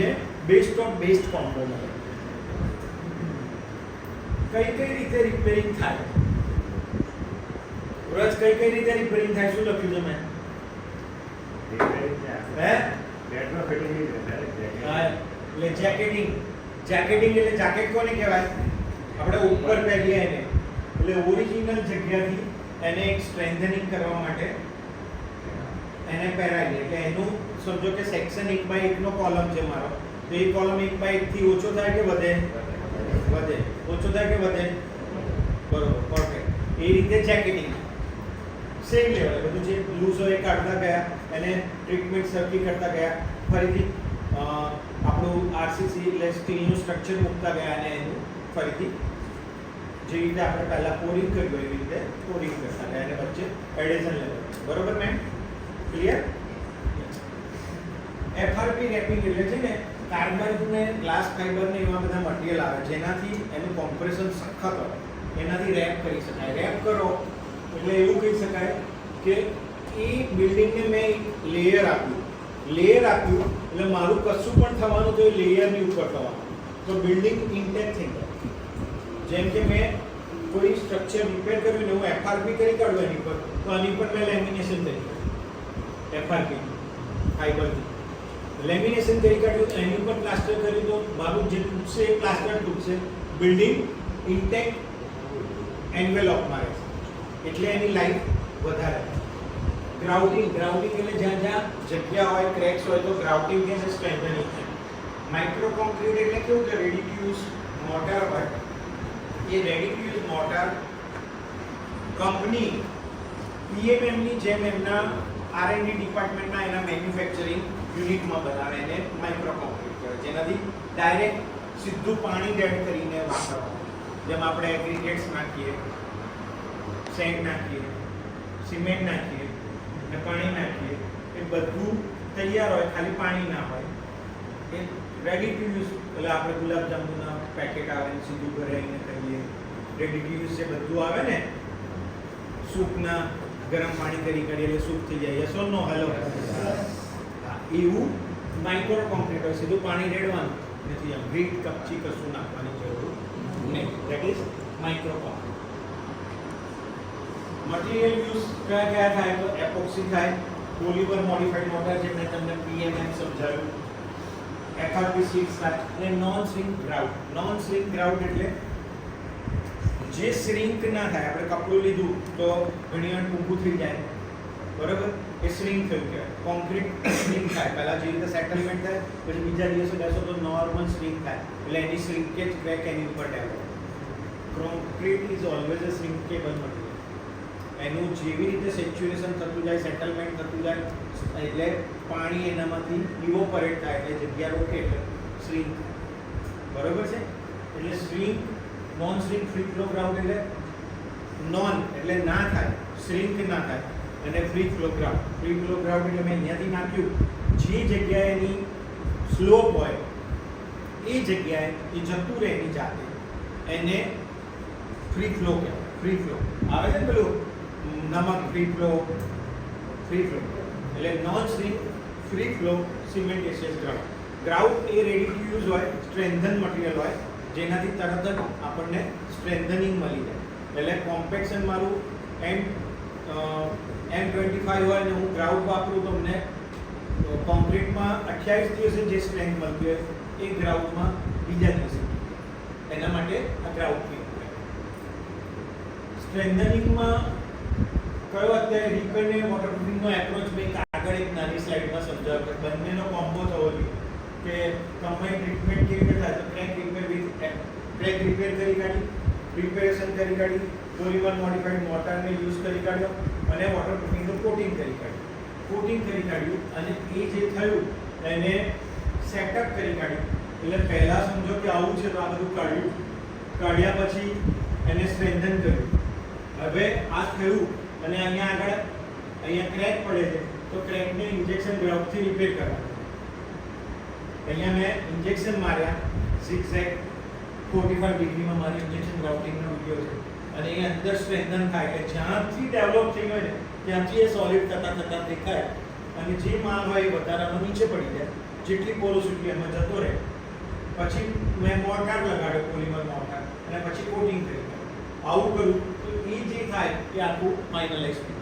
છે best of best component. કઈ રીતે રિપેરિંગ થાય? રોજ કઈ રીતે રિપેરિંગ થાય? શું લખ્યું છે મેં? હે? બેટનો ફિટિંગ નહીં હા, એટલે જેકેટિંગ. જેકેટિંગ એટલે જેકેટ કોને કહેવાય? આપણે ઉપર પહેરીએ એને. એટલે ઓરિજિનલ જગ્યાથી એને એક સ્ટ્રેન્થનિંગ કરવા માટે એને પહેરાવીએ. એટલે એનું સમજો કે સેક્શન 1/1 નો કોલમ છે મારો, તો એ કોલમ 1/1 થી ઓછો થાય કે વધે? વધે. ઓછો થાય કે વધે? બરોબર, પરફેક્ટ. એ રીતે જેકેટિંગ સેમ લેવલ બધું જે લૂઝ હોય એ કાઢતા ગયા, એને ટ્રીટમેન્ટ સરખી કરતા ગયા, ફરીથી આપણું આરસીસી એટલે સ્ટીલનું સ્ટ્રક્ચર મૂકતા ગયા અને એનું ફરીથી જે રીતે આપણે પહેલા પોરિંગ કર્યું એવી રીતે પોરિંગ કરતા ગયા અને વચ્ચે એડેશન લેવલ. બરોબર મેમ? ક્લિયર? એફઆરપી રેપિંગ એટલે છે ને કાર્બન ને ગ્લાસ ફાઈબર ને એવા બધા મટીરિયલ આવે જેનાથી એનું કોમ્પ્રેશન સખત હોય, એનાથી રેપ કરી શકાય. રેપ કરો એટલે એવું કહી શકાય કે એ બિલ્ડિંગને મેં એક લેયર આપ્યું એટલે મારું કશું પણ થવાનું તો એ લેયરની ઉપર થવાનું, તો બિલ્ડિંગ ઇન્ટેક્ટ થઈ જાય. જેમ કે મેં કોઈ સ્ટ્રક્ચર રિપેર કર્યું ને હું એફઆરપી કરી કાઢું એની પર, તો આની પર મેં લેમિનેશન કરી એફઆરપી ફાઈબરથી લેમિનેશન કરી કાઢ્યું, એની ઉપર પ્લાસ્ટર કર્યું તો મારું જે તૂટશે એ પ્લાસ્ટર તૂટશે, બિલ્ડિંગ ઇન્ટેક્ટ એન્વેલોપમાં રહેશે એટલે એની લાઈફ વધારે. ગ્રાઉટિંગ એટલે જ્યાં જગ્યા હોય, ક્રેક્સ હોય તો ગ્રાઉટિંગ કે સ્ટ્રેન્થનિંગ છે. માઇક્રો કોન્ક્રીટ એટલે કેવું કે રેડી ટુ યુઝ મોટર હોય, એ ready to use motor company PMM ની જેમ એમના આરએનડી ડિપાર્ટમેન્ટના એના મેન્યુફેક્ચરિંગ યુનિટમાં બનાવે એને માઇક્રો કોન્ક્રીટ કહેવાય, જેનાથી ડાયરેક્ટ સીધું પાણી એડ કરીને વાપરવાનું. જેમ આપણે એગ્રીગેટ્સ નાખીએ, સેન્ડ નાખીએ, સિમેન્ટ નાખીએ અને પાણી નાખીએ, એ બધું તૈયાર હોય, ખાલી પાણી ના હોય. એ રેડી ટુ યુઝ એટલે આપણે ગુલાબજાંબુના પેકેટ આવે ને સીધું ઘરે આવીને કરીએ, રેડી ટુ યુઝ જે બધું આવે ને સૂપના ગરમ પાણી કરી કાઢીએ એટલે સૂપ થઈ જાય. Yes or no? હેલો. એવું માઇક્રો કોન્ક્રીટ હોય, સીધું પાણી રેડવાનું નથી, આમ ગ્રીટ કપચી કશું નાખવાની જરૂર નહીં. That is micro concrete. Material use કયા થાય? તો એપોક્સી થાય, પોલિમર મોડિફાઈડ મોટર જે મેં તમને પીએમએમ સમજાવ્યું, એફઆરપી શીટ્સ થાય અને નોન શ્રિંક ગ્રાઉટ. નોન શ્રિંક ગ્રાઉટ એટલે જે શ્રિંક ના થાય. આપણે કપડું લીધું તો ઘણી વાર ટૂંકું થઈ જાય, બરાબર? એ શ્રિંક થયું કહેવાય. કોન્ક્રીટ શ્રિંક થાય, પહેલા જે રીતે સેટલમેન્ટ થાય પછી બીજા દિવસે બેસો તો નોર્મલ શ્રિંક થાય, એટલે એની શ્રિંકેજ ક્રેક એની ઉપર develop. Concrete is always a shrinkable material. એનું જેવી રીતે સેચ્યુરેશન થતું જાય, સેટલમેન્ટ થતું જાય, એટલે પાણી એનામાંથી ઇવોપરેટ થાય, એટલે જગ્યા રોકે એટલે શ્રિંક. બરોબર છે? એટલે shrink, non shrink, free flow ground એટલે નોન એટલે ના થાય, શ્રિંક ના થાય, અને free flow ground. Free flow ground એટલે મેં અહીંયાથી નાખ્યું, જે જગ્યાએ એની સ્લોપ હોય એ જગ્યાએ એ જતું રહે એની જાતે, એને ફ્રી ફ્લો કહેવાય. ફ્રી ફ્લો આવે છે ને પેલું નમક ફ્રી ફ્લો એટલે non shrink free flow cementitious ground. Grout એ રેડી ટુ યુઝ હોય, સ્ટ્રેન્થન મટીરિયલ હોય, જેનાથી તરત જ આપણને સ્ટ્રેન્થનિંગ મળી જાય. એટલે કોમ્પેક્શન મારું M25 હોય ને હું ગ્રાઉટ વાપરું તો મને કોન્ક્રીટમાં 28 દિવસે જે સ્ટ્રેન્થ મળતી હોય એ ગ્રાઉટમાં બીજા દિવસે. એના માટે આ ગ્રાઉટ સ્ટ્રેન્થનિંગમાં કયો અત્યારે રિપેર ને વોટરપ્રૂફિંગનો એપ્રોચ મેં આગળ એક નાની સ્લાઇડમાં સમજાવ્યો કે બંનેનો કોમ્બો થવો જોઈએ કે કમ્બાઇન્ડ ટ્રીટમેન્ટ કેવી રીતે થાય. તો ક્રેક રિપેર કરી કાઢી, પ્રિપેરેશન કરી કાઢી, પોલિમર મોડિફાઈડ મોટરને યુઝ કરી કાઢ્યો અને વોટરપ્રૂફિંગનું કોટિંગ કરી કાઢ્યું અને એ જે થયું એને સેટઅપ કરી કાઢ્યું. એટલે પહેલાં સમજો કે આવું છે તો આ બધું કાઢ્યા પછી એને સ્ટ્રેન્થન કર્યું. હવે આ થયું અને અહીંયા ક્રેક પડે છે તો ક્રેકને ઇન્જેક્શન ગ્રાઉટથી રિપેર કરવાનું. અહીંયા મેં ઇન્જેક્શન માર્યા, 6 45 ડિગ્રીમાં મારી ઇન્જેક્શન ગ્રાઉટિંગનો વિડીયો છે અને એ અંદર સ્ટ્રેન્થન થાય કે જ્યાંથી ડેવલપ થઈ હોય ને ત્યાંથી એ સોલિડ થતા દેખાય અને જે માલ હોય એ વધારાનો નીચે પડી જાય, જે જેટલી પોરોસિટી એમાં જતો રહે, પછી મેં મોર્ટાર લગાડ્યો, પોલિમર મોર્ટાર, અને પછી કોટિંગ કર્યું. આવું કરું તો એ જે થાય એ આખું ફાઇનલાઇઝ થઈ જાય.